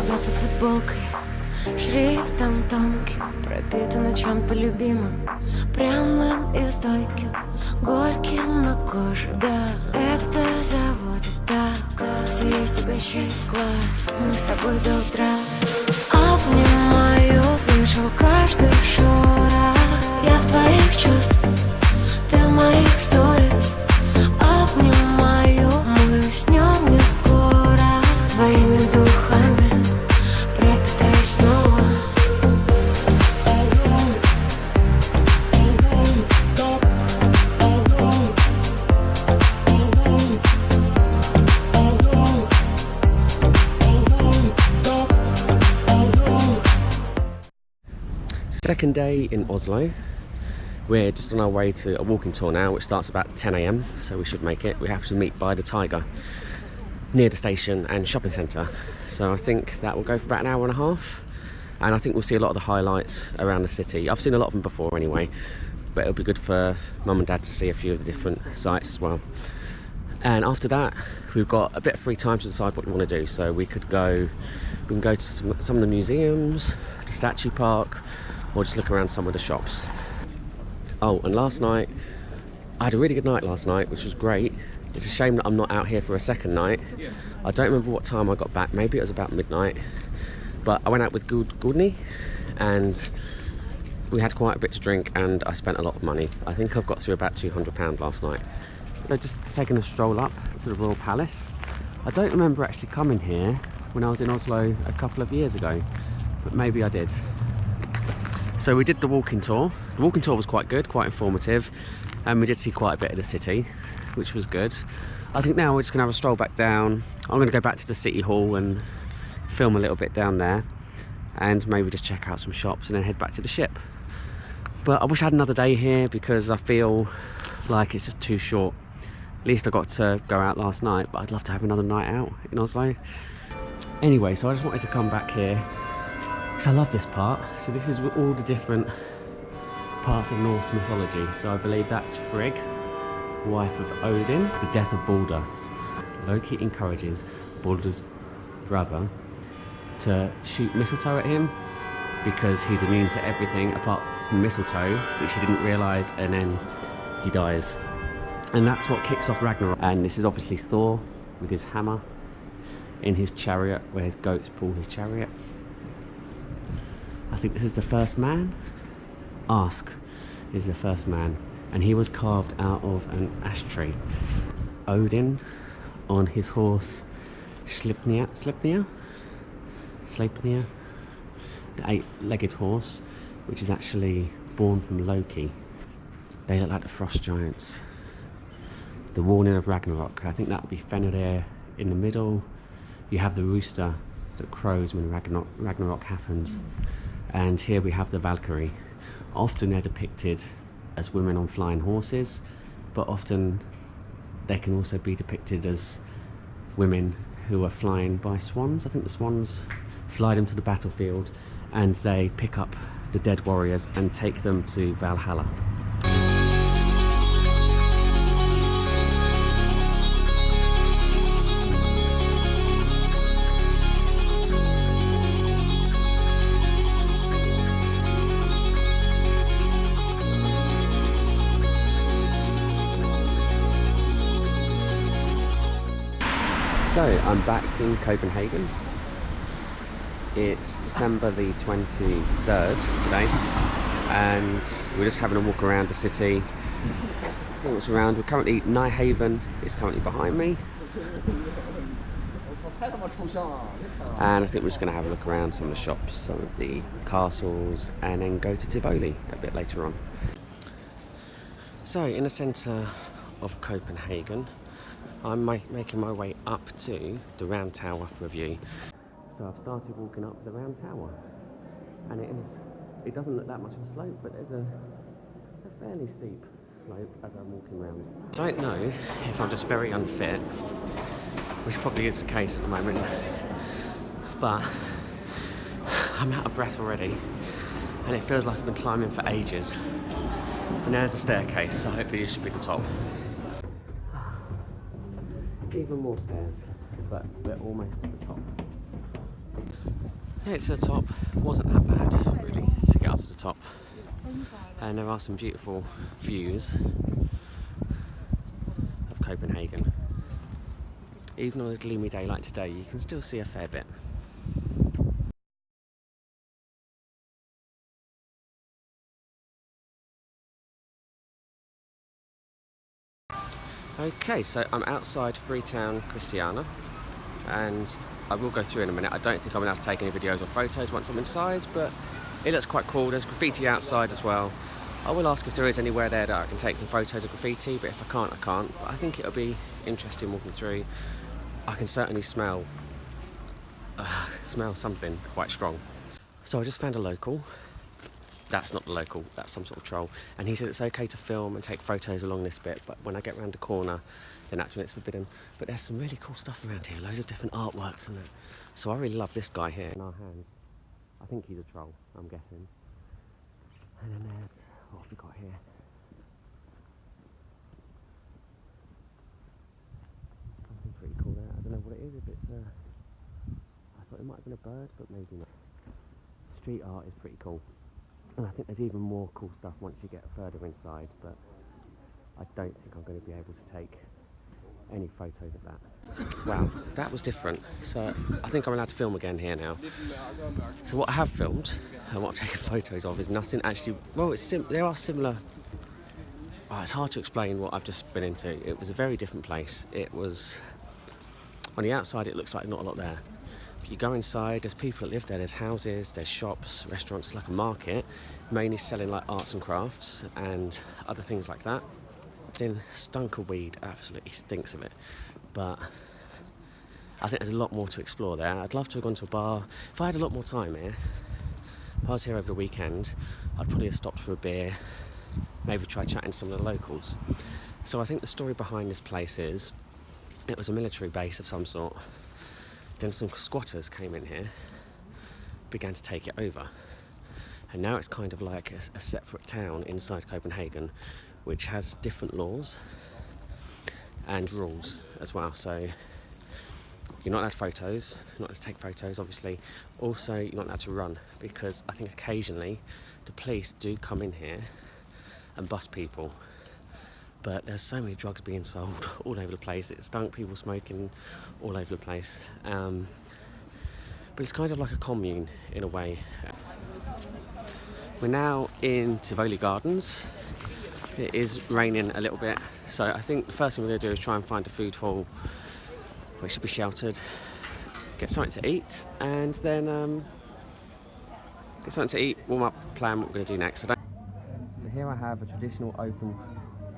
тебя под футболкой шрифтом тонким, пропитано чем-то любимым, пряным и стойким, горьким на коже. Да, это заводит так. Все есть, угощайся, класс. Мы с тобой до утра. Обнимаю, слышу каждый шорох. Я в твоих чувствах, ты в моих сторис. Обнимаю, мы уснем не скоро. Твоими духами пропитай снова. Second day in Oslo. We're just on our way to a walking tour now, which starts about 10 AM, so we should make it. We have to meet by the Tiger near the station and shopping centre, so I think that will go for about an hour and a half, and I think we'll see a lot of the highlights around the city. I've seen a lot of them before anyway, but it'll be good for mum and dad to see a few of the different sites as well. And after that, we've got a bit of free time to decide what we want to do. So we can go to some of the museums, the statue park, or just look around some of the shops. Oh, and last night, I had a really good night last night, which was great. It's a shame that I'm not out here for a second night. I don't remember what time I got back, maybe it was about midnight. But I went out with Gudni, and we had quite a bit to drink, and I spent a lot of money. I think I've got through about £200 last night. So just taking a stroll up to the Royal Palace. I don't remember actually coming here when I was in Oslo a couple of years ago, but maybe I did. So we did the walking tour. The walking tour was quite good, quite informative, and we did see quite a bit of the city, which was good. I think now we're just gonna have a stroll back down. I'm gonna go back to the City Hall and film a little bit down there, and maybe just check out some shops and then head back to the ship. But I wish I had another day here because I feel like it's just too short. At least I got to go out last night, but I'd love to have another night out in Oslo. Anyway, so I just wanted to come back here because I love this part. So this is all the different parts of Norse mythology. So I believe that's Frigg, wife of Odin. The death of Balder. Loki encourages Balder's brother to shoot mistletoe at him because he's immune to everything apart from mistletoe, which he didn't realise, and then he dies. And that's what kicks off Ragnarok. And this is obviously Thor with his hammer in his chariot, where his goats pull his chariot. I think this is the first man. Ask is the first man, and he was carved out of an ash tree. Odin on his horse Sleipnir, the eight-legged horse, which is actually born from Loki. They look like the frost giants. The warning of Ragnarok. I think that would be Fenrir in the middle. You have the rooster that crows when Ragnarok happens. And here we have the Valkyrie. Often they're depicted as women on flying horses, but often they can also be depicted as women who are flying by swans. I think the swans fly them to the battlefield and they pick up the dead warriors and take them to Valhalla. So I'm back in Copenhagen. It's December the 23rd today, and we're just having a walk around the city, see what's around. We're currently, Nyhavn is currently behind me, and I think we're just going to have a look around some of the shops, some of the castles, and then go to Tivoli a bit later on. So in the centre of Copenhagen, I'm making my way up to the Round Tower for a view. So I've started walking up the Round Tower, and it doesn't look that much of a slope, but there's a fairly steep slope as I'm walking around. I don't know if I'm just very unfit, which probably is the case at the moment, but I'm out of breath already, and it feels like I've been climbing for ages. And there's a staircase, so hopefully this should be the top. Even more stairs, but we're almost at the top. Yeah, to the top wasn't that bad, really, to get up to the top. And there are some beautiful views of Copenhagen. Even on a gloomy day like today, you can still see a fair bit. Okay, so I'm outside Freetown Christiania, and I will go through in a minute. I don't think I'm allowed to take any videos or photos once I'm inside, but it looks quite cool. There's graffiti outside as well. I will ask if there is anywhere there that I can take some photos of graffiti, but if I can't, I can't. But I think it'll be interesting walking through. I can certainly smell something quite strong. So I just found a local. That's not the local, that's some sort of troll. And he said it's okay to film and take photos along this bit, but when I get round the corner, then that's when it's forbidden. But there's some really cool stuff around here, loads of different artworks and that. So I really love this guy here in our hands. I think he's a troll, I'm guessing. And then there's, what have we got here? Something pretty cool there. I don't know what it is, if it's I thought it might have been a bird, but maybe not. Street art is pretty cool. And I think there's even more cool stuff once you get further inside, but I don't think I'm going to be able to take any photos of that. Wow, that was different. So I think I'm allowed to film again here now. So what I have filmed and what I've taken photos of is nothing actually, well, there are similar. Oh, it's hard to explain what I've just been into. It was a very different place. It was, on the outside it looks like not a lot there. You go inside, there's people that live there, there's houses, there's shops, restaurants, it's like a market, mainly selling like arts and crafts and other things like that. Then stunk of weed, absolutely stinks of it. But I think there's a lot more to explore there. I'd love to have gone to a bar. If I had a lot more time here, if I was here over the weekend, I'd probably have stopped for a beer, maybe try chatting to some of the locals. So I think the story behind this place is, it was a military base of some sort. Then some squatters came in here, began to take it over, and now it's kind of like a separate town inside Copenhagen, which has different laws and rules as well. So you're not allowed photos, you're not allowed to take photos, obviously. Also, you're not allowed to run, because I think occasionally the police do come in here and bust people. But there's so many drugs being sold all over the place. It stunk, people smoking all over the place. But it's kind of like a commune in a way. We're now in Tivoli Gardens. It is raining a little bit, so I think the first thing we're going to do is try and find a food hall where it should be sheltered, get something to eat, and then get something to eat, warm up, plan what we're going to do next. So here I have a traditional open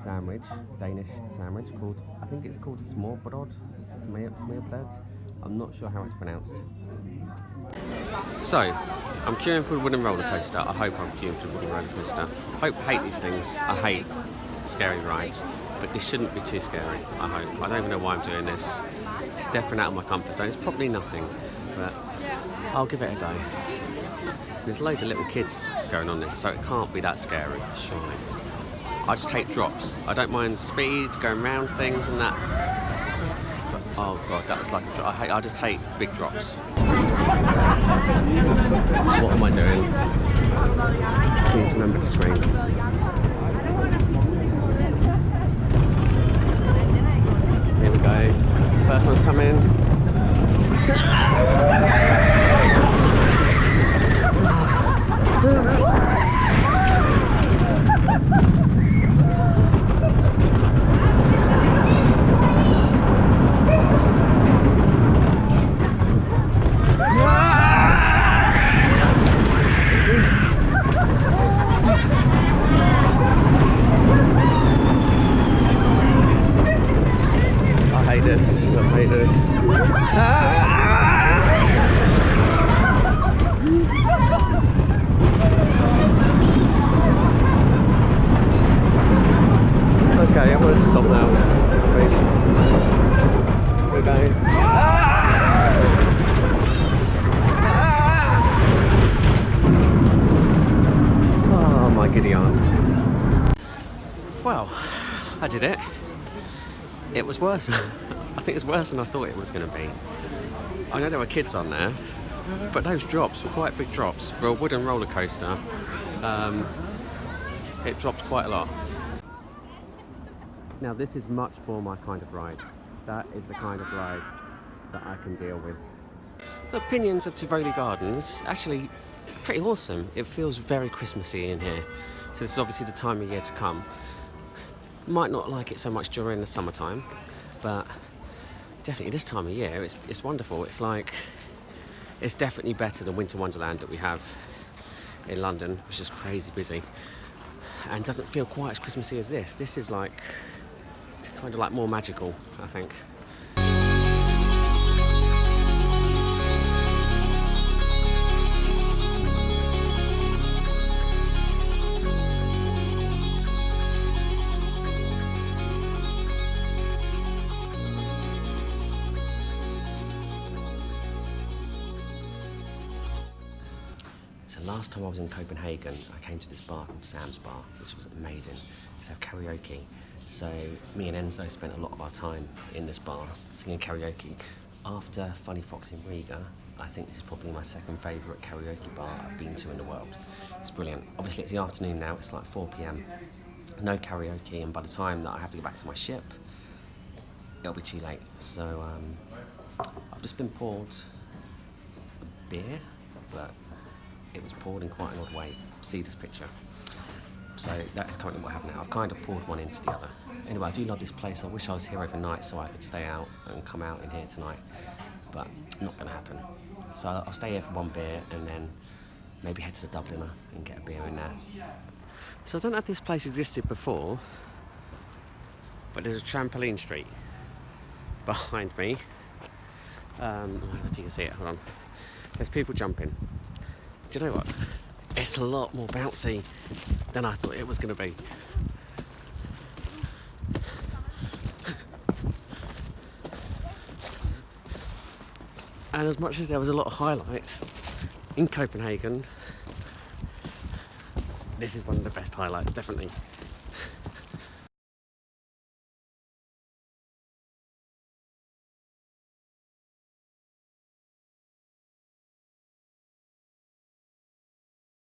sandwich, Danish sandwich, called, I think it's called smørrebrød, smørrebrød. I'm not sure how it's pronounced. So, I'm queuing for the wooden roller coaster. I hope I'm queuing for the wooden roller coaster. I hate these things. I hate scary rides, but this shouldn't be too scary, I hope. I don't even know why I'm doing this. Stepping out of my comfort zone. It's probably nothing, but I'll give it a go. There's loads of little kids going on this, so it can't be that scary, surely. I just hate drops. I don't mind speed, going round things and that. But, oh god, that was like a drop. I just hate big drops. What am I doing? Just need to remember to scream. Here we go. First one's coming. Okay, I'm going to stop now. Wait. We're going. Oh, my giddy aunt. Well, I did it. It was worse. I think it's worse than I thought it was going to be. I know there were kids on there, But those drops were quite big drops. For a wooden roller coaster, it dropped quite a lot. Now this is much more my kind of ride. That is the kind of ride that I can deal with. The opinions of Tivoli Gardens, actually pretty awesome. It feels very Christmassy in here. So this is obviously the time of year to come. Might not like it so much during the summertime, but definitely this time of year it's wonderful. It's definitely better than Winter Wonderland that we have in London, which is crazy busy and doesn't feel quite as Christmassy as this. This is like kind of like more magical, I think. So last time I was in Copenhagen, I came to this bar called Sam's Bar, which was amazing. It's have karaoke. So me and Enzo spent a lot of our time in this bar singing karaoke. After Funny Fox in Riga, I think this is probably my second favourite karaoke bar I've been to in the world. It's brilliant. Obviously it's the afternoon now, it's like 4 p.m. No karaoke, and by the time that I have to go back to my ship, it'll be too late. So I've just been poured a beer, but it was poured in quite an odd way. See this picture. So that is currently what I have now. I've kind of poured one into the other. Anyway, I do love this place. I wish I was here overnight so I could stay out and come out in here tonight, but not going to happen. So I'll stay here for one beer and then maybe head to the Dubliner and get a beer in there. So I don't know if this place existed before, but there's a trampoline street behind me. I don't know if you can see it, hold on. There's people jumping. Do you know what? It's a lot more bouncy than I thought it was going to be. And as much as there was a lot of highlights in Copenhagen, this is one of the best highlights, definitely.